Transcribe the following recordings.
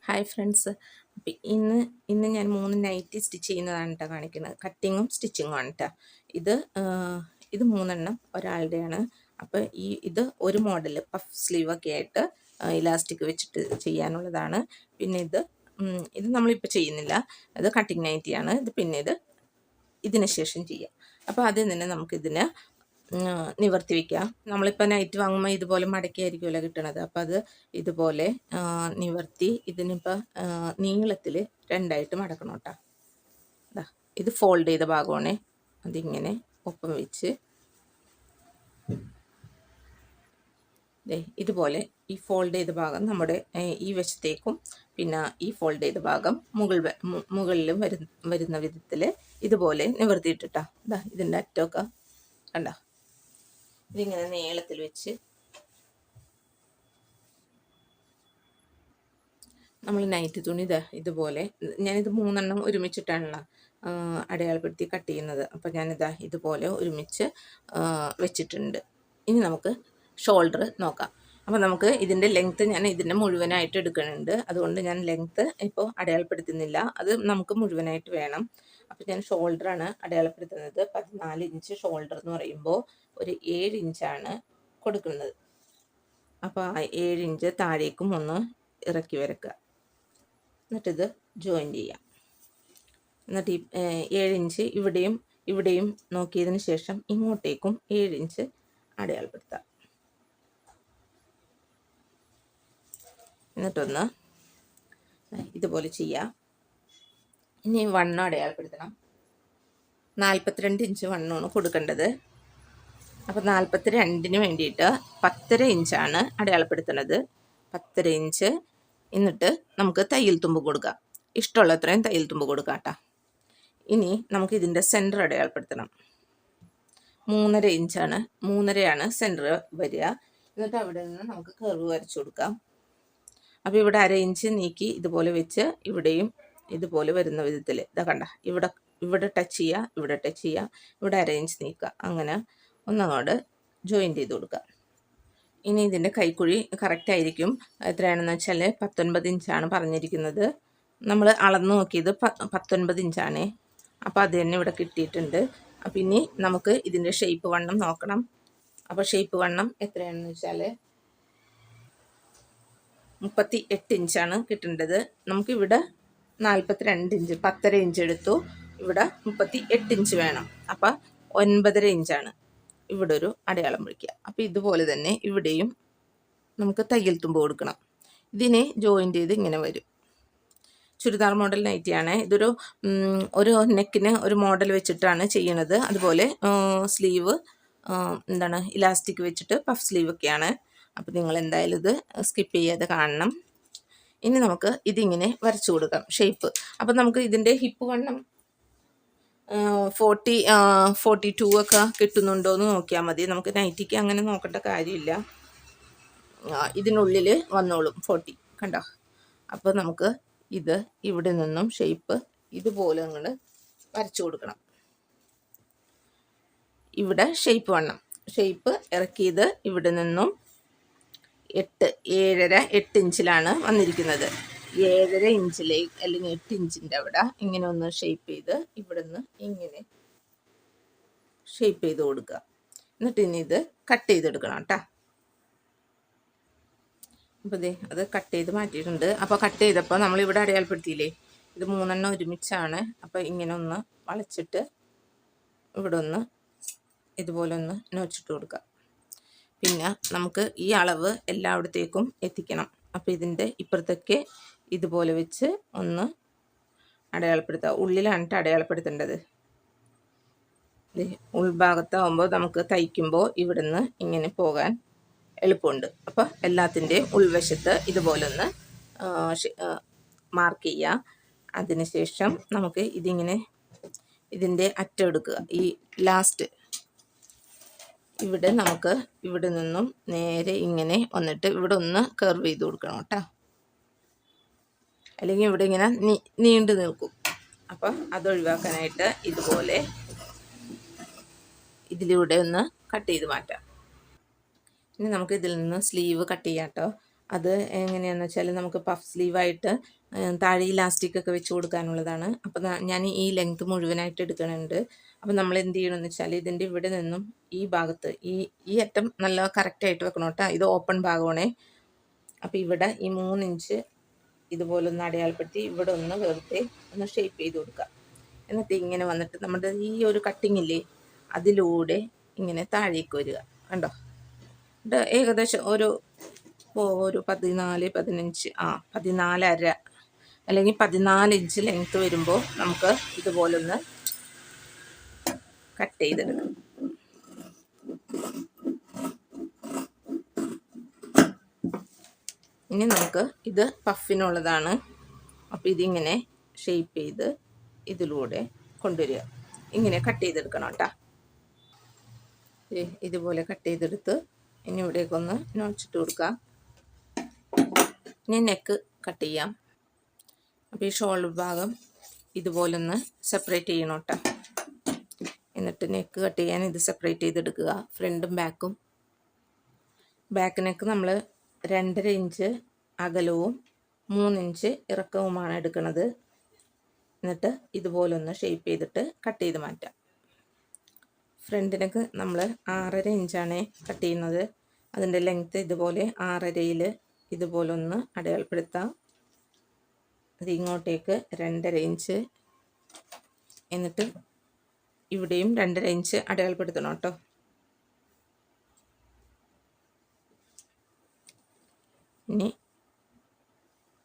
Hi friends. അപ്പം ഇന്ന് ഞാൻ 3 നൈറ്റി സ്റ്റിച്ച് ചെയ്യുന്നതാണ് കേട്ടോ കാണിക്കുന്നത്. കട്ടിങ്ങും സ്റ്റിച്ചിങ്ങും ആണ് കേട്ടോ. ഇത് 3 ഒരാളുടെയാണ്. അപ്പോൾ ഇത് ഒരു മോഡൽ പഫ് സ്ലീവൊക്കെ ആയിട്ട് ഇലാസ്റ്റിക് വെച്ചിട്ട് ചെയ്യാനുള്ളതാണ്. പിന്നെ ഇത് നമ്മളിപ്പോൾ ചെയ്യുന്നില്ല. അത് കട്ടിങ് നൈറ്റിയാണ്. ഇതിന് ശേഷം ചെയ്യാം. അപ്പോൾ ആദ്യം തന്നെ നമുക്കിതിന് നിവർത്തി വയ്ക്കാം. നമ്മളിപ്പോൾ നൈറ്റ് വാങ്ങുമ്പോൾ ഇതുപോലെ മടക്കിയായിരിക്കുമല്ലോ കിട്ടണത്. അപ്പോൾ അത് ഇതുപോലെ നിവർത്തി ഇതിനിപ്പോൾ നീളത്തിൽ 2ആയിട്ട് മടക്കണം കേട്ടോ. ഇത് ഫോൾഡ് ചെയ്ത ഭാഗമാണ്. അതിങ്ങനെ ഒപ്പം വെച്ച് ഇതുപോലെ ഈ ഫോൾഡ് ചെയ്ത ഭാഗം നമ്മുടെ ഈ വശത്തേക്കും പിന്നെ ഈ ഫോൾഡ് ചെയ്ത ഭാഗം മുകളിലും വരുന്ന വിധത്തിൽ ഇതുപോലെ നിവർത്തിയിട്ടിട്ടാ. ഇതിൻ്റെ അറ്റമൊക്കെ കണ്ട ഇതിങ്ങനെ നീളത്തിൽ വെച്ച് നമ്മൾ നൈറ്റ് തുണി ഇതുപോലെ ഞാനിത് 3 ഒരുമിച്ചിട്ടാണല്ലോ അടയാളപ്പെടുത്തി കട്ട് ചെയ്യുന്നത്. അപ്പോൾ ഇതുപോലെ ഒരുമിച്ച് വെച്ചിട്ടുണ്ട്. ഇനി നമുക്ക് ഷോൾഡർ നോക്കാം. അപ്പോൾ നമുക്ക് ഇതിൻ്റെ ലെങ്ത്ത് ഞാൻ ഇതിൻ്റെ മുഴുവനായിട്ട് എടുക്കുന്നുണ്ട്. അതുകൊണ്ട് ഞാൻ ലെങ്ത്ത് ഇപ്പോൾ അടയാളപ്പെടുത്തുന്നില്ല. അത് നമുക്ക് മുഴുവനായിട്ട് വേണം. അപ്പോൾ ഞാൻ ഷോൾഡറാണ് അടയാളപ്പെടുത്തുന്നത്. 14 ഇഞ്ച് ഷോൾഡർ എന്ന് പറയുമ്പോൾ ഒരു 7 ഇഞ്ചാണ് കൊടുക്കുന്നത്. അപ്പോൾ ആ 7 ഇഞ്ച് താഴേക്കും ഒന്ന് ഇറക്കി വരക്കുക. എന്നിട്ടിത് ജോയിൻ ചെയ്യാം. എന്നിട്ട് ഈ 7 ഇഞ്ച് ഇവിടെയും നോക്കിയതിന് ശേഷം ഇങ്ങോട്ടേക്കും 7 ഇഞ്ച് അടയാളപ്പെടുത്താം. എന്നിട്ടൊന്ന് ഇതുപോലെ ചെയ്യാം. ഇനി വണ്ണം അടയാളപ്പെടുത്തണം. 42 ഇഞ്ച് വണ്ണമാണ് കൊടുക്കേണ്ടത്. അപ്പോൾ 42-ന് വേണ്ടിയിട്ട് 10.5 ഇഞ്ചാണ് അടയാളപ്പെടുത്തുന്നത്. 10.5 ഇഞ്ച്. എന്നിട്ട് നമുക്ക് തയ്യൽ തുമ്പ് കൊടുക്കാം. ഇഷ്ടമുള്ളത്രയും തയ്യൽ തുമ്പ് കൊടുക്കാം കേട്ടോ. ഇനി നമുക്ക് ഇതിൻ്റെ സെൻറ്റർ അടയാളപ്പെടുത്തണം. 3.5 ഇഞ്ചാണ്. 3.5 സെൻറ്റർ വരിക. എന്നിട്ട് അവിടെ നിന്ന് നമുക്ക് കർവ് വരച്ചു കൊടുക്കാം. അപ്പോൾ ഇവിടെ 1/2 ഇഞ്ച് നീക്കി ഇതുപോലെ വെച്ച് ഇവിടെയും ഇതുപോലെ വരുന്ന വിധത്തിൽ കണ്ട ഇവിടെ ടച്ച് ചെയ്യുക, ഇവിടെ ടച്ച് ചെയ്യുക, ഇവിടെ 1/2 ഇഞ്ച് നീക്കുക. അങ്ങനെ ഒന്നങ്ങോട്ട് ജോയിൻ ചെയ്ത് കൊടുക്കുക. ഇനി ഇതിൻ്റെ കൈക്കുഴി കറക്റ്റായിരിക്കും. എത്രയാണെന്ന് വെച്ചാൽ 19 ഇഞ്ചാണ് പറഞ്ഞിരിക്കുന്നത്. നമ്മൾ അളന്ന് നോക്കിയത് 19 ഇഞ്ചാണ്. അപ്പോൾ അത് തന്നെ ഇവിടെ കിട്ടിയിട്ടുണ്ട്. അപ്പം ഇനി നമുക്ക് ഇതിൻ്റെ ഷേപ്പ് വണ്ണം നോക്കണം. അപ്പോൾ ഷേപ്പ് വണ്ണം എത്രയാണെന്ന് വെച്ചാൽ 38 ഇഞ്ചാണ് കിട്ടേണ്ടത്. നമുക്കിവിടെ 42 ഇഞ്ച് 10.5 ഇഞ്ച് എടുത്തു. ഇവിടെ 38 ഇഞ്ച് വേണം. അപ്പം 9.5 ഇഞ്ചാണ് ഇവിടെ ഒരു അടയാളം വയ്ക്കുക. അപ്പോൾ ഇതുപോലെ തന്നെ ഇവിടെയും നമുക്ക് തയ്യൽ തുമ്പ് കൊടുക്കണം. ഇതിനെ ജോയിൻ ചെയ്ത് ഇങ്ങനെ വരും. ചുരിദാർ മോഡൽ നൈറ്റിയാണ്. ഒരു നെക്കിന് ഒരു മോഡൽ വെച്ചിട്ടാണ് ചെയ്യണത്. അതുപോലെ സ്ലീവ് ഇലാസ്റ്റിക് വെച്ചിട്ട് പഫ് സ്ലീവൊക്കെയാണ്. അപ്പോൾ നിങ്ങൾ എന്തായാലും ഇത് സ്കിപ്പ് ചെയ്യാതെ കാണണം. ഇനി നമുക്ക് ഇതിങ്ങനെ വരച്ചു കൊടുക്കാം ഷേപ്പ്. അപ്പം നമുക്ക് ഇതിൻ്റെ ഹിപ്പ് വണ്ണം 42 ഒക്കെ കിട്ടുന്നുണ്ടോ എന്ന് നോക്കിയാൽ മതി. നമുക്ക് നൈറ്റിക്ക് അങ്ങനെ നോക്കേണ്ട കാര്യമില്ല. ഇതിനുള്ളിൽ വന്നോളും 40 കണ്ടോ. അപ്പോൾ നമുക്ക് ഇവിടെ നിന്നും ഷേപ്പ് ഇതുപോലെ നിങ്ങൾ വരച്ചു കൊടുക്കണം. ഇവിടെ ഷേപ്പ് വണ്ണം ഷേപ്പ് ഇറക്കിയത് ഇവിടെ നിന്നും 7.5 ഇഞ്ചിലാണ് വന്നിരിക്കുന്നത്. 7.5 ഇഞ്ചിലേക്ക് അല്ലെങ്കിൽ 8 ഇഞ്ചിൻ്റെ അവിടെ ഇങ്ങനെ ഒന്ന് ഷേപ്പ് ചെയ്ത് ഇവിടെ നിന്ന് ഇങ്ങനെ ഷേപ്പ് ചെയ്ത് കൊടുക്കുക. എന്നിട്ട് ഇനി ഇത് കട്ട് ചെയ്തെടുക്കണം കേട്ടോ. അപ്പോൾ അത് കട്ട് ചെയ്ത് മാറ്റിയിട്ടുണ്ട്. അപ്പോൾ കട്ട് ചെയ്തപ്പോൾ നമ്മളിവിടെ അടയാളപ്പെടുത്തിയില്ലേ, ഇത് 3 ഒരുമിച്ചാണ്. അപ്പോൾ ഇങ്ങനെ ഒന്ന് വളച്ചിട്ട് ഇവിടെ ഒന്ന് ഇതുപോലെ ഒന്ന് നോച്ചിട്ട് കൊടുക്കുക. പിന്നെ നമുക്ക് ഈ അളവ് എല്ലായിടത്തേക്കും എത്തിക്കണം. അപ്പോൾ ഇതിൻ്റെ ഇപ്പുറത്തൊക്കെ ഇതുപോലെ വെച്ച് ഒന്ന് അടയാളപ്പെടുത്തുക. ഉള്ളിലാണ് അടയാളപ്പെടുത്തേണ്ടത്. ഉൾഭാഗത്താവുമ്പോൾ നമുക്ക് തയ്ക്കുമ്പോൾ ഇവിടുന്ന് ഇങ്ങനെ പോകാൻ എളുപ്പമുണ്ട്. അപ്പോൾ എല്ലാത്തിൻ്റെയും ഉൾവശത്ത് ഇതുപോലെ ഒന്ന് മാർക്ക് ചെയ്യുക. അതിനുശേഷം നമുക്ക് ഇതിൻ്റെ അറ്റം എടുക്കുക. ഈ ലാസ്റ്റ് നമുക്ക് ഇവിടെ നിന്നും നേരെ ഇങ്ങനെ വന്നിട്ട് ഇവിടെ ഒന്ന് കർവ് ചെയ്ത് കൊടുക്കണം കേട്ടോ. അല്ലെങ്കിൽ ഇവിടെ ഇങ്ങനെ നീണ്ടു നിൽക്കും. അപ്പം അതൊഴിവാക്കാനായിട്ട് ഇതുപോലെ ഇതിലൂടെ ഒന്ന് കട്ട് ചെയ്ത് മാറ്റാം. ഇനി നമുക്ക് ഇതിൽ നിന്ന് സ്ലീവ് കട്ട് ചെയ്യാം കേട്ടോ. അത് എങ്ങനെയാണെന്ന് വെച്ചാൽ നമുക്ക് പഫ് സ്ലീവായിട്ട് താഴെ ഇലാസ്റ്റിക് ഒക്കെ വെച്ച് കൊടുക്കാനുള്ളതാണ്. അപ്പോൾ ഞാൻ ഈ ലെങ്ത് മുഴുവനായിട്ട് എടുക്കുന്നുണ്ട്. അപ്പോൾ നമ്മൾ എന്ത് ചെയ്യണമെന്ന് വെച്ചാൽ ഇതിൻ്റെ ഇവിടെ നിന്നും ഈ ഭാഗത്ത് ഈ അറ്റം നല്ല കറക്റ്റായിട്ട് വെക്കണം കേട്ടോ. ഇത് ഓപ്പൺ ഭാഗമാണേ. അപ്പോൾ ഇവിടെ ഈ 3 ഇഞ്ച് ഇതുപോലെ ഒന്ന് അടയാളപ്പെടുത്തി ഇവിടെ ഒന്ന് വെറുതെ ഒന്ന് ഷേപ്പ് ചെയ്ത് കൊടുക്കുക. എന്നിട്ട് ഇങ്ങനെ വന്നിട്ട് നമ്മുടെ ഈ ഒരു കട്ടിങ് ഇല്ലേ അതിലൂടെ ഇങ്ങനെ താഴേക്ക് വരിക. കണ്ടോ? ഇത് ഏകദേശം ഒരു 14, 15 14.5 അല്ലെങ്കിൽ 14 ഇഞ്ച് ലെങ്ത്ത് വരുമ്പോൾ നമുക്ക് ഇതുപോലൊന്ന് കട്ട് ചെയ്തെടുക്കാം. ഇനി നമുക്ക് ഇത് പഫിനുള്ളതാണ്. അപ്പോൾ ഇതിങ്ങനെ ഷേപ്പ് ചെയ്ത് ഇതിലൂടെ കൊണ്ടുവരിക. ഇങ്ങനെ കട്ട് ചെയ്തെടുക്കണം കേട്ടോ. ഇതുപോലെ കട്ട് ചെയ്തെടുത്ത് ഇനി ഇവിടേക്കൊന്ന് നോച്ചിട്ട് കൊടുക്കുക. ഇനി നെക്ക് കട്ട് ചെയ്യാം. അപ്പോൾ ഈ ഷോൾഡർ ഭാഗം ഇതുപോലൊന്ന് സെപ്പറേറ്റ് ചെയ്യണം കേട്ടോ. എന്നിട്ട് നെക്ക് കട്ട് ചെയ്യാൻ ഇത് സെപ്പറേറ്റ് ചെയ്തെടുക്കുക. ഫ്രണ്ടും ബാക്കും. ബാക്ക് നെക്ക് നമ്മൾ 2.5 ഇഞ്ച് അകലവും 3 ഇഞ്ച് ഇറക്കവുമാണ് എടുക്കുന്നത്. എന്നിട്ട് ഇതുപോലൊന്ന് ഷേപ്പ് ചെയ്തിട്ട് കട്ട് ചെയ്ത് മാറ്റാം. ഫ്രണ്ട് നെക്ക് നമ്മൾ 6.5 ഇഞ്ചാണ് കട്ട് ചെയ്യുന്നത്. അതിൻ്റെ ലെങ്ത്ത് ഇതുപോലെ 6.5-യിൽ ഇതുപോലൊന്ന് അടയാളപ്പെടുത്താം. അത് ഇങ്ങോട്ടേക്ക് 2.5 ഇഞ്ച്, എന്നിട്ട് ഇവിടെയും 2.5 ഇഞ്ച് അടയാളപ്പെടുത്തണം കേട്ടോ. ഇനി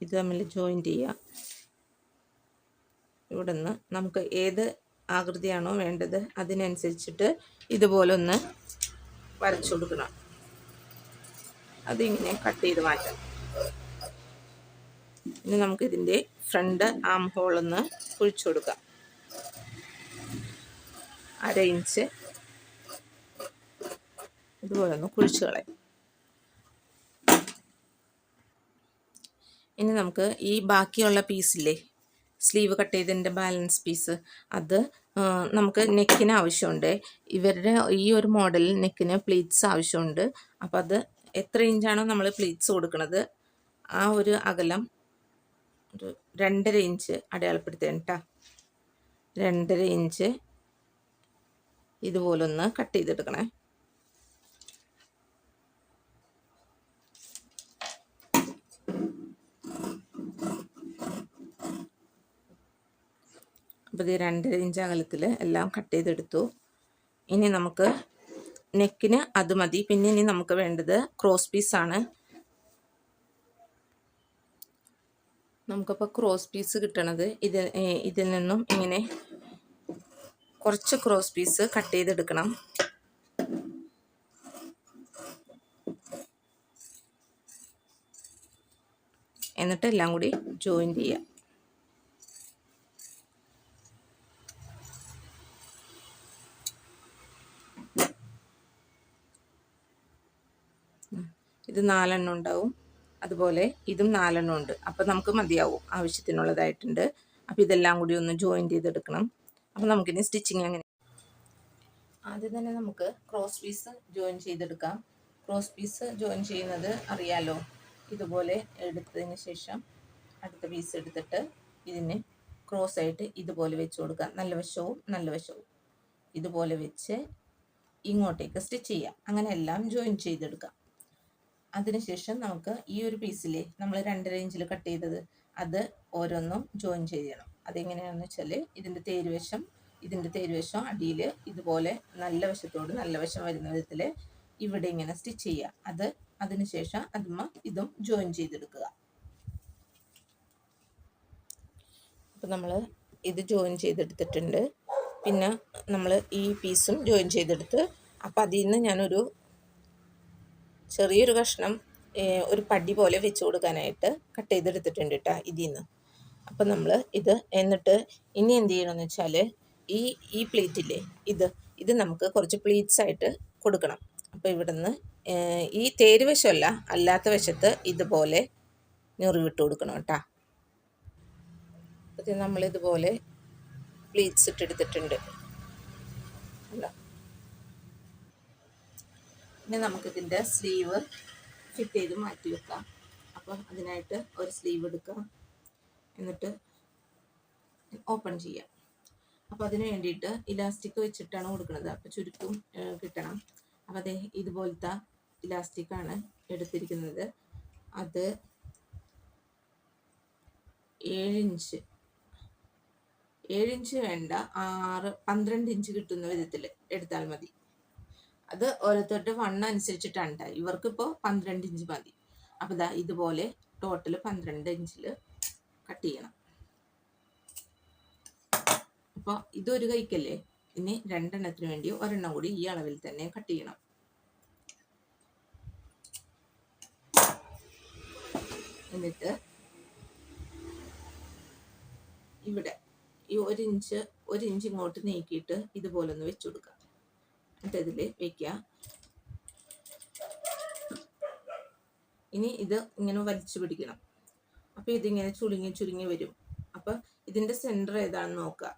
ഇത് തമ്മിൽ ജോയിൻറ്റ് ചെയ്യുക. ഇവിടെ നിന്ന് നമുക്ക് ഏത് ആകൃതിയാണോ വേണ്ടത് അതിനനുസരിച്ചിട്ട് ഇതുപോലെ ഒന്ന് വരച്ചു കൊടുക്കണം. അതിങ്ങനെ കട്ട് ചെയ്ത് മാറ്റാം. ഇനി നമുക്ക് ഇതിൻ്റെ ഫ്രണ്ട് ആം ഹോളൊന്ന് കുഴിച്ചു കൊടുക്കാം. 1/2 ഇഞ്ച് ഇതുപോലെ ഒന്ന് കുഴിച്ചു കളയാം. ഇനി നമുക്ക് ഈ ബാക്കിയുള്ള പീസില്ലേ, സ്ലീവ് കട്ട് ചെയ്തതിൻ്റെ ബാലൻസ് പീസ്, അത് നമുക്ക് നെക്കിന് ആവശ്യമുണ്ട്. ഇവരുടെ ഈ ഒരു മോഡലിൽ നെക്കിന് പ്ലീറ്റ്സ് ആവശ്യമുണ്ട്. അപ്പോൾ അത് എത്ര ഇഞ്ചാണോ നമ്മൾ പ്ലീറ്റ്സ് കൊടുക്കുന്നത് ആ ഒരു അകലം ഒരു 2.5 ഇഞ്ച് അടയാളപ്പെടുത്തേണ്ട കേട്ടോ. 2.5 ഇഞ്ച് ഇതുപോലൊന്ന് കട്ട് ചെയ്തെടുക്കണേ. അപ്പോൾ ഇത് 2.5 ഇഞ്ച് അകലത്തിൽ എല്ലാം കട്ട് ചെയ്തെടുത്തു. ഇനി നമുക്ക് നെക്കിന് അത് മതി. പിന്നെ ഇനി നമുക്ക് വേണ്ടത് ക്രോസ് പീസാണ്. നമുക്കപ്പോൾ ക്രോസ് പീസ് കിട്ടണത് ഇതിൽ നിന്നും ഇങ്ങനെ കുറച്ച് ക്രോസ് പീസ് കട്ട് ചെയ്തെടുക്കണം. എന്നിട്ട് എല്ലാം കൂടി ജോയിൻറ്റ് ചെയ്യാം. ഇത് 4 എണ്ണം ഉണ്ടാവും. അതുപോലെ ഇതും 4 എണ്ണം ഉണ്ട്. അപ്പോൾ നമുക്ക് മതിയാവും, ആവശ്യത്തിനുള്ളതായിട്ടുണ്ട്. അപ്പോൾ ഇതെല്ലാം കൂടി ഒന്ന് ജോയിൻറ്റ് ചെയ്തെടുക്കണം. അപ്പോൾ നമുക്കിനി സ്റ്റിച്ചിങ് അങ്ങനെ ആദ്യം തന്നെ നമുക്ക് ക്രോസ് പീസ് ജോയിൻ ചെയ്തെടുക്കാം. ക്രോസ് പീസ് ജോയിൻ ചെയ്യുന്നത് അറിയാലോ. ഇതുപോലെ എടുത്തതിന് ശേഷം അടുത്ത പീസ് എടുത്തിട്ട് ഇതിന് ക്രോസ് ആയിട്ട് ഇതുപോലെ വെച്ച് കൊടുക്കാം. നല്ല വശവും ഇതുപോലെ വെച്ച് ഇങ്ങോട്ടേക്ക് സ്റ്റിച്ച് ചെയ്യാം. അങ്ങനെ എല്ലാം ജോയിൻ ചെയ്തെടുക്കാം. അതിനുശേഷം നമുക്ക് ഈ ഒരു പീസിലെ നമ്മൾ 2.5 ഇഞ്ചിൽ കട്ട് ചെയ്തത് അത് ഓരോന്നും ജോയിൻ ചെയ്യണം. അതെങ്ങനെയാണെന്ന് വെച്ചാൽ ഇതിൻ്റെ തേരുവശം അടിയിൽ ഇതുപോലെ നല്ല വശത്തോട് നല്ല വശം വരുന്ന വിധത്തിൽ ഇവിടെ ഇങ്ങനെ സ്റ്റിച്ച് ചെയ്യുക. അതിനുശേഷം ഇതും ജോയിൻ ചെയ്തെടുക്കുക. അപ്പോൾ നമ്മൾ ഇത് ജോയിൻ ചെയ്തെടുത്തിട്ടുണ്ട്. പിന്നെ നമ്മൾ ഈ പീസും ജോയിൻ ചെയ്തെടുത്ത് അപ്പോൾ അതിൽ നിന്ന് ഞാനൊരു ചെറിയൊരു കഷ്ണം ഒരു പടി പോലെ വെച്ച് കൊടുക്കാനായിട്ട് കട്ട് ചെയ്തെടുത്തിട്ടുണ്ട് കേട്ടോ ഇതിൽ നിന്ന്. അപ്പം നമ്മൾ എന്നിട്ട് ഇനി എന്ത് ചെയ്യണമെന്ന് വെച്ചാൽ ഈ പ്ലീറ്റില്ലേ ഇത് നമുക്ക് കുറച്ച് പ്ലീറ്റ്സ് ആയിട്ട് കൊടുക്കണം. അപ്പോൾ ഇവിടെ നിന്ന് ഈ തേരുവശമല്ല, അല്ലാത്ത വശത്ത് ഇതുപോലെ ഞൊറിവിട്ട് കൊടുക്കണം കേട്ടോ. അപ്പോൾ നമ്മളിതുപോലെ പ്ലീറ്റ്സ് ഇട്ടെടുത്തിട്ടുണ്ട്. അല്ലോ, ഇനി നമുക്കിതിൻ്റെ സ്ലീവ് ഫിറ്റ് ചെയ്ത് മാറ്റി വെക്കാം. അപ്പോൾ അതിനായിട്ട് ഒരു സ്ലീവ് എടുക്കുക, എന്നിട്ട് ഓപ്പൺ ചെയ്യാം. അപ്പോൾ അതിന് വേണ്ടിയിട്ട് ഇലാസ്റ്റിക് വെച്ചിട്ടാണ് കൊടുക്കുന്നത്. അപ്പോൾ ചുരുക്കും കിട്ടണം. അപ്പോൾ അതേ ഇതുപോലത്തെ ഇലാസ്റ്റിക്കാണ് എടുത്തിരിക്കുന്നത്. അത് 7 ഇഞ്ച് വേണ്ട, 12 ഇഞ്ച് കിട്ടുന്ന വിധത്തിൽ എടുത്താൽ മതി. അത് ഓരോരുത്തരുടെ വണ്ണം അനുസരിച്ചിട്ടാണ് കേട്ടോ. ഇവർക്കിപ്പോൾ 12 ഇഞ്ച് മതി. അപ്പോൾ ഇതാ ഇതുപോലെ ടോട്ടൽ 12 ഇഞ്ചിൽ കട്ട് ചെയ്യണം. അപ്പോൾ ഇതൊരു കൈക്കല്ലേ, ഇനി 2 എണ്ണത്തിന് വേണ്ടി ഒരെണ്ണം കൂടി ഈ അളവിൽ തന്നെ കട്ട് ചെയ്യണം. എന്നിട്ട് ഇവിടെ ഈ 1 ഇഞ്ച് ഇങ്ങോട്ട് നീക്കിയിട്ട് ഇതുപോലെ ഒന്ന് വെച്ചു കൊടുക്കുക. എന്നിട്ട് ഇതിൽ വെക്കുക. ഇനി ഇത് ഇങ്ങനെ വലിച്ചു പിടിക്കണം. അപ്പോൾ ഇതിങ്ങനെ ചുരുങ്ങി വരും. അപ്പോൾ ഇതിൻ്റെ സെൻറ്റർ ഏതാണെന്ന് നോക്കുക.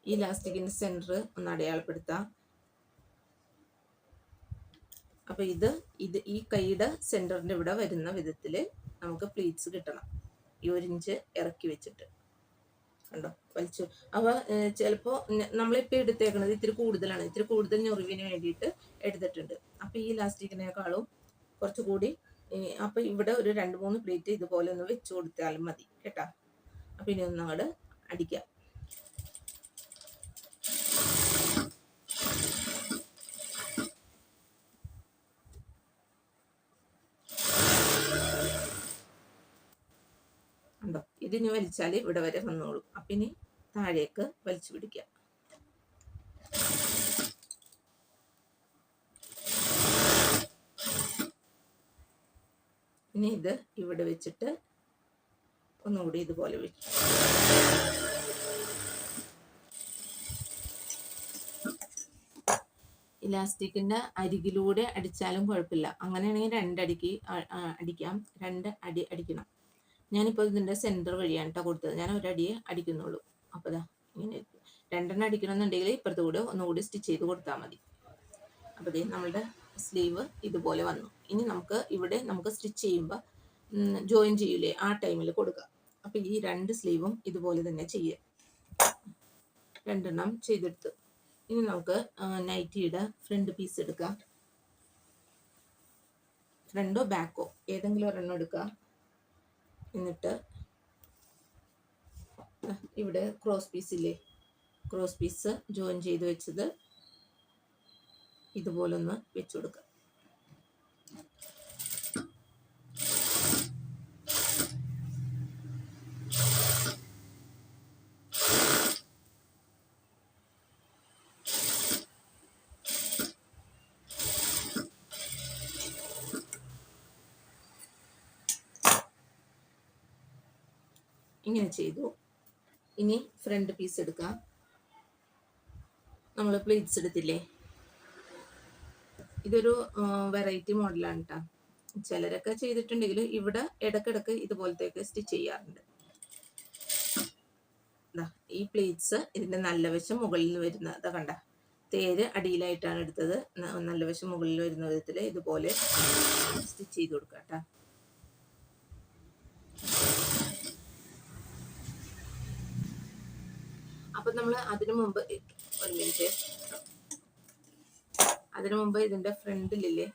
ഈ ഇലാസ്റ്റിക്കിൻ്റെ സെൻറ്റർ ഒന്ന് അടയാളപ്പെടുത്താം. അപ്പോൾ ഇത് ഈ കൈയുടെ സെൻറ്ററിൻ്റെ ഇവിടെ വരുന്ന വിധത്തിൽ നമുക്ക് പ്ലീറ്റ്സ് കിട്ടണം. ഈ 1 ഇഞ്ച് ഇറക്കി വെച്ചിട്ട് കണ്ടോ വലിച്ചു. അപ്പോൾ ചിലപ്പോൾ നമ്മളിപ്പോൾ എടുത്തേക്കുന്നത് ഇത്തിരി കൂടുതലാണ്. ഇത്തിരി കൂടുതൽ ഞൊറിവിന് വേണ്ടിയിട്ട് എടുത്തിട്ടുണ്ട്. അപ്പോൾ ഈ ഇലാസ്റ്റിക്കിനേക്കാളും കുറച്ചുകൂടി, അപ്പോൾ ഇവിടെ ഒരു 2-3 പ്ലേറ്റ് ഇതുപോലെ ഒന്ന് വെച്ച് കൊടുത്താലും മതി കേട്ടോ. അപ്പോൾ ഇനി ഒന്ന് അങ്ങോട്ട് അടിക്കാം. ഉണ്ടോ, ഇതിന് വലിച്ചാൽ ഇവിടെ വരെ വന്നോളും. അപ്പം ഇനി താഴേക്ക് വലിച്ചു പിടിക്കാം. ഇനി ഇത് ഇവിടെ വെച്ചിട്ട് ഒന്നുകൂടി ഇതുപോലെ വെച്ചു. ഇലാസ്റ്റിക്കിൻ്റെ അരികിലൂടെ അടിച്ചാലും കുഴപ്പമില്ല. അങ്ങനെയാണെങ്കിൽ 2 അടിക്ക് അടിക്കാം. 2 അടി അടിക്കണം. ഞാനിപ്പോൾ ഇതിൻ്റെ സെൻറ്റർ വഴിയാണ് കേട്ടോ കൊടുത്തത്. ഞാൻ 1 അടിയെ അടിക്കുന്നുള്ളൂ. അപ്പോൾ ഇതാ ഇങ്ങനെ 2 എണ്ണം അടിക്കണമെന്നുണ്ടെങ്കിൽ ഇപ്പുറത്ത് കൂടെ ഒന്നുകൂടി സ്റ്റിച്ച് ചെയ്ത് കൊടുത്താൽ മതി. അപ്പോൾ ഇതേ നമ്മളുടെ സ്ലീവ് ഇതുപോലെ വന്നു. ഇനി ഇവിടെ നമുക്ക് സ്റ്റിച്ച് ചെയ്യുമ്പോൾ ജോയിൻ ചെയ്യൂലേ, ആ ടൈമിൽ കൊടുക്കുക. അപ്പോൾ ഈ 2 സ്ലീവും ഇതുപോലെ തന്നെ ചെയ്യുക. 2 എണ്ണം ചെയ്തെടുത്ത് ഇനി നമുക്ക് നൈറ്റിയുടെ ഫ്രണ്ട് പീസ് എടുക്കാം. ഫ്രണ്ടോ ബാക്കോ ഏതെങ്കിലും ഒരെണ്ണം എടുക്കുക. എന്നിട്ട് ഇവിടെ ക്രോസ് പീസില്ലേ, ക്രോസ് പീസ് ജോയിൻ ചെയ്ത് വെച്ചത് ഇതുപോലെ ഒന്ന് വെച്ചു കൊടുക്കുക. ഇങ്ങനെ ചെയ്തു. ഇനി ഫ്രണ്ട് പീസ് എടുക്കാം. നമ്മൾ പ്ലീറ്റ്സ് എടുത്തില്ലേ, ഇതൊരു വെറൈറ്റി മോഡലാണ് കേട്ടോ. ചിലരൊക്കെ ചെയ്തിട്ടുണ്ടെങ്കിൽ ഇവിടെ ഇടക്കിടക്ക് ഇതുപോലത്തെയൊക്കെ സ്റ്റിച്ച് ചെയ്യാറുണ്ട്. ഈ പ്ലീറ്റ്സ് ഇതിൻ്റെ നല്ല വശം മുകളിൽ വരുന്ന ഇതാ കണ്ട, തേര് അടിയിലായിട്ടാണ് എടുത്തത്. നല്ല വശം മുകളിൽ വരുന്ന വിധത്തിൽ ഇതുപോലെ സ്റ്റിച്ച് ചെയ്ത് കൊടുക്കുക കേട്ടോ. അപ്പം നമ്മൾ അതിനു മുമ്പ് ഇതിൻ്റെ ഫ്രണ്ടിലില്ലേ,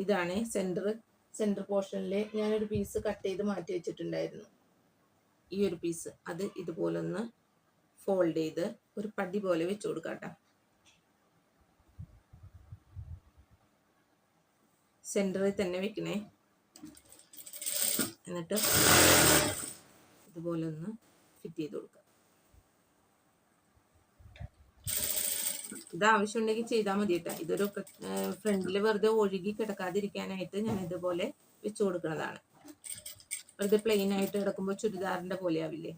ഇതാണ് സെൻറ്റർ പോർഷനിൽ ഞാനൊരു പീസ് കട്ട് ചെയ്ത് മാറ്റി വെച്ചിട്ടുണ്ടായിരുന്നു. ഈ ഒരു പീസ് അത് ഇതുപോലെ ഒന്ന് ഫോൾഡ് ചെയ്ത് ഒരു പടി പോലെ വെച്ച് കൊടുക്കാം കേട്ടോ. സെൻറ്ററിൽ തന്നെ വെക്കണേ. എന്നിട്ട് ഇതുപോലെ ഒന്ന് ഫിറ്റ് ചെയ്ത് കൊടുക്കുക. ഇത് ആവശ്യമുണ്ടെങ്കിൽ ചെയ്താൽ മതി കേട്ടോ. ഇതൊരു ഫ്രണ്ടിൽ വെറുതെ ഒഴുകി കിടക്കാതിരിക്കാനായിട്ട് ഞാൻ ഇതുപോലെ വെച്ച് കൊടുക്കുന്നതാണ്. വെറുതെ പ്ലെയിൻ ആയിട്ട് കിടക്കുമ്പോൾ ചുരിദാറിൻ്റെ പോലെ ആവില്ലേ.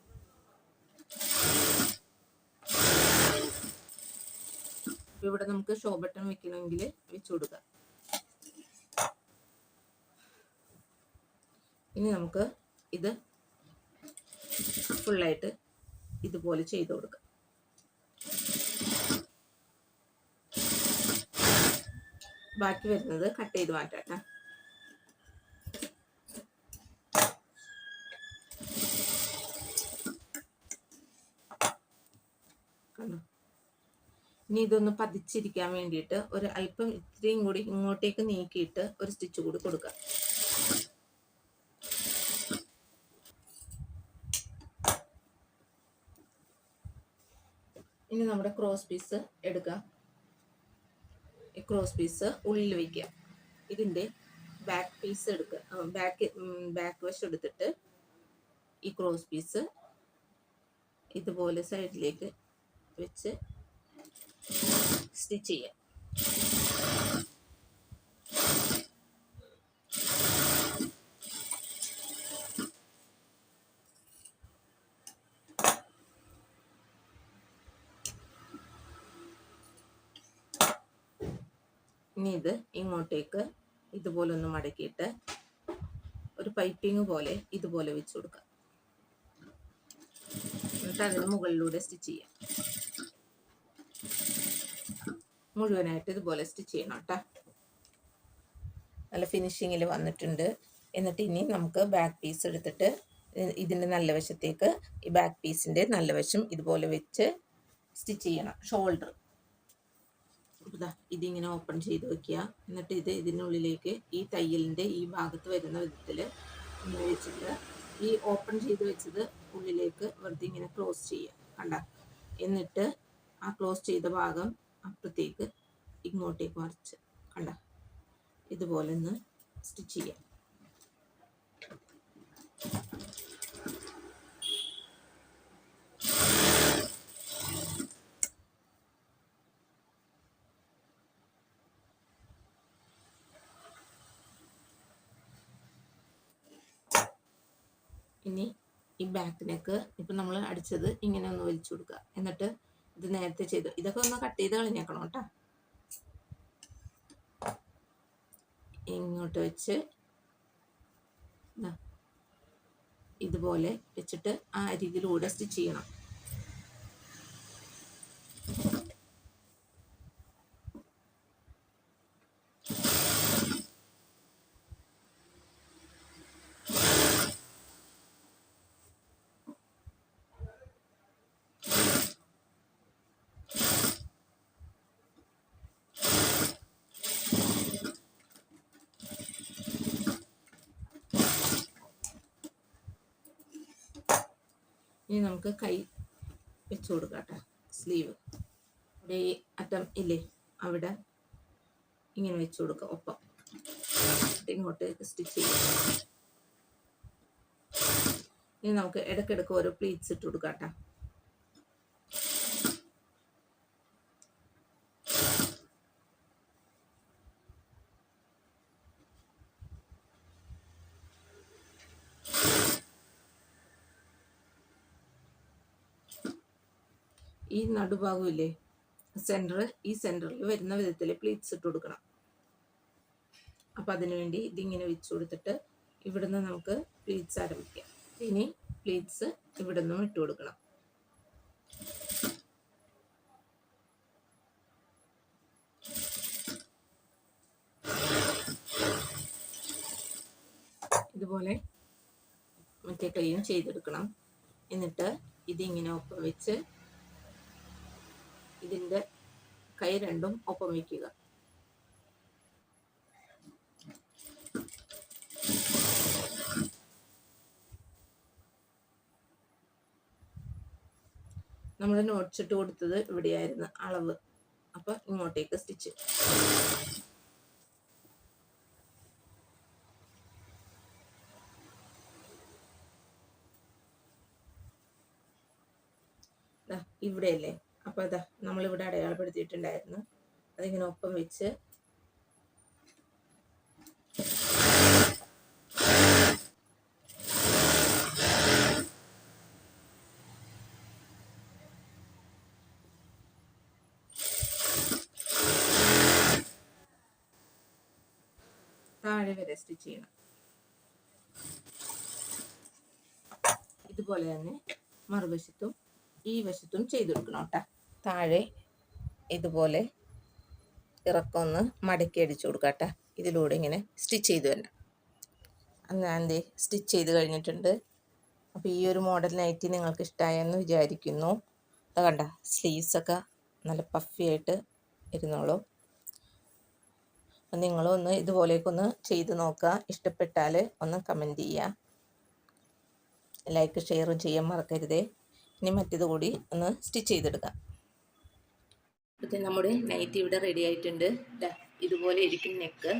ഇവിടെ നമുക്ക് ഷോ ബട്ടൺ വെക്കണമെങ്കിൽ വെച്ച് കൊടുക്കാം. ഇനി നമുക്ക് ഇത് ഫുള്ളായിട്ട് ഇതുപോലെ ചെയ്ത് കൊടുക്കാം. ബാക്കി വരുന്നത് കട്ട് ചെയ്ത് മാറ്റാം. ഇനി ഇതൊന്ന് പതിച്ചിരിക്കാൻ വേണ്ടിയിട്ട് ഒരു അല്പം ഇത്രയും കൂടി ഇങ്ങോട്ടേക്ക് നീക്കിയിട്ട് ഒരു സ്റ്റിച്ച് കൂടി കൊടുക്കുക. ഇനി നമ്മുടെ ക്രോസ് പീസ് എടുക്കുക. ഈ ക്രോസ് പീസ് ഉള്ളിൽ വയ്ക്കുക. ഇതിൻ്റെ ബാക്ക് പീസ് എടുക്കുക. ബാക്ക് വശം എടുത്തിട്ട് ഈ ക്രോസ് പീസ് ഇതുപോലെ സൈഡിലേക്ക് വെച്ച് സ്റ്റിച്ച് ചെയ്യുക. ഇനി ഇത് ഇങ്ങോട്ടേക്ക് ഇതുപോലെ ഒന്ന് മടക്കിയിട്ട് ഒരു പൈപ്പിംഗ് പോലെ ഇതുപോലെ വെച്ച് കൊടുക്കുക. എന്നിട്ട് അതിന് മുകളിലൂടെ സ്റ്റിച്ച് ചെയ്യാം. മുഴുവനായിട്ട് ഇതുപോലെ സ്റ്റിച്ച് ചെയ്യണം കേട്ടോ. നല്ല ഫിനിഷിങ്ങിൽ വന്നിട്ടുണ്ട്. എന്നിട്ട് ഇനി നമുക്ക് ബാക്ക് പീസ് എടുത്തിട്ട് ഇതിൻ്റെ നല്ല വശത്തേക്ക് ഈ ബാക്ക് പീസിൻ്റെ നല്ല വശം ഇതുപോലെ വെച്ച് സ്റ്റിച്ച് ചെയ്യണം. ഷോൾഡർ ഇതിങ്ങനെ ഓപ്പൺ ചെയ്ത് വെക്കുക. എന്നിട്ട് ഇതിനുള്ളിലേക്ക് ഈ തയ്യലിൻ്റെ ഈ ഭാഗത്ത് വരുന്ന വിധത്തിൽ ഇങ്ങനെ വെച്ചിട്ട് ഈ ഓപ്പൺ ചെയ്ത് വെച്ചത് ഉള്ളിലേക്ക് വെറുതെ ഇങ്ങനെ ക്ലോസ് ചെയ്യുക. കണ്ട, എന്നിട്ട് ആ ക്ലോസ് ചെയ്ത ഭാഗം അപ്പുറത്തേക്ക് ഇങ്ങോട്ടേക്ക് മറിച്ച് കണ്ട ഇതുപോലെ ഒന്ന് സ്റ്റിച്ച് ചെയ്യാം. ഇനി ഈ ബാക്ക് നെക്ക് ഇപ്പം നമ്മൾ അടിച്ചത് ഇങ്ങനെ ഒന്ന് വലിച്ചു കൊടുക്കുക. എന്നിട്ട് ഇത് നേരത്തെ ചെയ്തു ഇതൊക്കെ ഒന്ന് കട്ട് ചെയ്ത് കളഞ്ഞേക്കണം കേട്ടോ. ഇങ്ങോട്ട് വെച്ച് ഇതുപോലെ വെച്ചിട്ട് ആ അരികിലൂടെ സ്റ്റിച്ച് ചെയ്യണം. ഇനി നമുക്ക് കൈ വെച്ച് കൊടുക്കാം കേട്ടോ. സ്ലീവ് ഇവിടെ ഈ അറ്റം ഇല്ലേ അവിടെ ഇങ്ങനെ വെച്ച് കൊടുക്കുക. ഒപ്പം ഇങ്ങോട്ട് സ്റ്റിച്ച് ചെയ്യാം. ഇനി നമുക്ക് ഇടയ്ക്കിടയ്ക്ക് ഓരോ പ്ലീറ്റ്സ് ഇട്ട് കൊടുക്കാം കേട്ടോ. ഈ നടുഭാഗമില്ലേ ഈ സെൻറ്ററിൽ വരുന്ന വിധത്തിൽ പ്ലീറ്റ്സ് ഇട്ട് കൊടുക്കണം. അപ്പം അതിനുവേണ്ടി ഇതിങ്ങനെ വെച്ച് കൊടുത്തിട്ട് ഇവിടുന്ന് നമുക്ക് പ്ലീറ്റ്സ് ആരംഭിക്കാം. ഇനി പ്ലീറ്റ്സ് ഇവിടെ നിന്നും ഇട്ട് കൊടുക്കണം. ഇതുപോലെ മറ്റേ കൈയും ചെയ്തെടുക്കണം. എന്നിട്ട് ഇതിങ്ങനെ ഒപ്പം വെച്ച് ഇതിൻ്റെ കൈ രണ്ടും ഒപ്പം വയ്ക്കുക. നമ്മൾ നോട്ട്സ് ഇട്ട് കൊടുത്തത് ഇവിടെയായിരുന്നു അളവ്. അപ്പം ഇങ്ങോട്ടേക്ക് സ്റ്റിച്ച് ഇവിടെയല്ലേ. അപ്പോൾ അതാ നമ്മളിവിടെ അടയാളപ്പെടുത്തിയിട്ടുണ്ടായിരുന്നു. അതിങ്ങനെ ഒപ്പം വെച്ച് താഴെ വരെ സ്റ്റിച്ച് ചെയ്യണം. ഇതുപോലെ തന്നെ മറുവശത്തും ഈ വശത്തും ചെയ്തെടുക്കണം കേട്ടോ. താഴെ ഇതുപോലെ ഇറക്കൊന്ന് മടക്കി അടിച്ചു കൊടുക്കാം കേട്ടോ. ഇതിലൂടെ ഇങ്ങനെ സ്റ്റിച്ച് ചെയ്ത് വരണം. അങ്ങനെ സ്റ്റിച്ച് ചെയ്ത് കഴിഞ്ഞിട്ടുണ്ട്. അപ്പോൾ ഈ ഒരു മോഡൽ നൈറ്റി നിങ്ങൾക്ക് ഇഷ്ടമായെന്ന് വിചാരിക്കുന്നു. കണ്ട സ്ലീവ്സൊക്കെ നല്ല പഫിയായിട്ട് ഇരുന്നോളൂ. അപ്പം നിങ്ങളൊന്ന് ഇതുപോലെയൊക്കെ ചെയ്ത് നോക്കുക. ഇഷ്ടപ്പെട്ടാൽ ഒന്ന് കമൻറ്റ് ചെയ്യുക, ലൈക്ക് ഷെയറും ചെയ്യാൻ മറക്കരുതേ. ഇനി മറ്റേത് കൂടി ഒന്ന് സ്റ്റിച്ച് ചെയ്തെടുക്കാം. ഇപ്പോഴത്തെ നമ്മുടെ നൈറ്റ് ഇവിടെ റെഡി ആയിട്ടുണ്ട്. ഇതുപോലെ ഇരിക്കും നെക്ക്,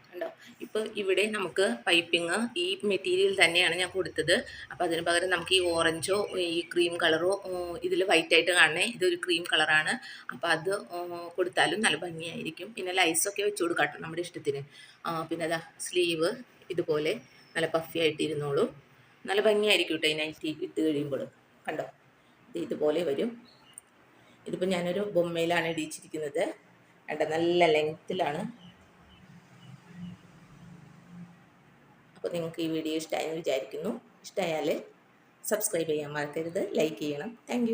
കണ്ടോ. ഇപ്പോൾ ഇവിടെ നമുക്ക് പൈപ്പിങ് ഈ മെറ്റീരിയൽ തന്നെയാണ് ഞാൻ കൊടുത്തത്. അപ്പോൾ അതിന് പകരം നമുക്ക് ഈ ഓറഞ്ചോ ഈ ക്രീം കളറോ, ഇതിൽ വൈറ്റായിട്ട് കാണണേ, ഇതൊരു ക്രീം കളറാണ്. അപ്പോൾ അത് കൊടുത്താലും നല്ല ഭംഗിയായിരിക്കും. പിന്നെ ലൈസൊക്കെ വെച്ച് കൊടുക്കാട്ടോ നമ്മുടെ ഇഷ്ടത്തിന്. പിന്നെ അതാ സ്ലീവ് ഇതുപോലെ നല്ല പഫി ആയിട്ട് ഇരുന്നോളൂ. നല്ല ഭംഗിയായിരിക്കും കേട്ടോ ഈ നൈറ്റി ഇട്ട് കഴിയുമ്പോൾ. കണ്ടോ, ഇതുപോലെ വരും. ഇതിപ്പോൾ ഞാനൊരു ബൊമ്മയിലാണ് ഇടിച്ചിരിക്കുന്നത്. കണ്ടോ, നല്ല ലെങ്ത്തിലാണ്. അപ്പോൾ നിങ്ങൾക്ക് ഈ വീഡിയോ ഇഷ്ടമായെന്ന് വിചാരിക്കുന്നു. ഇഷ്ടമായാൽ സബ്സ്ക്രൈബ് ചെയ്യാൻ മറക്കരുത്, ലൈക്ക് ചെയ്യണം. താങ്ക്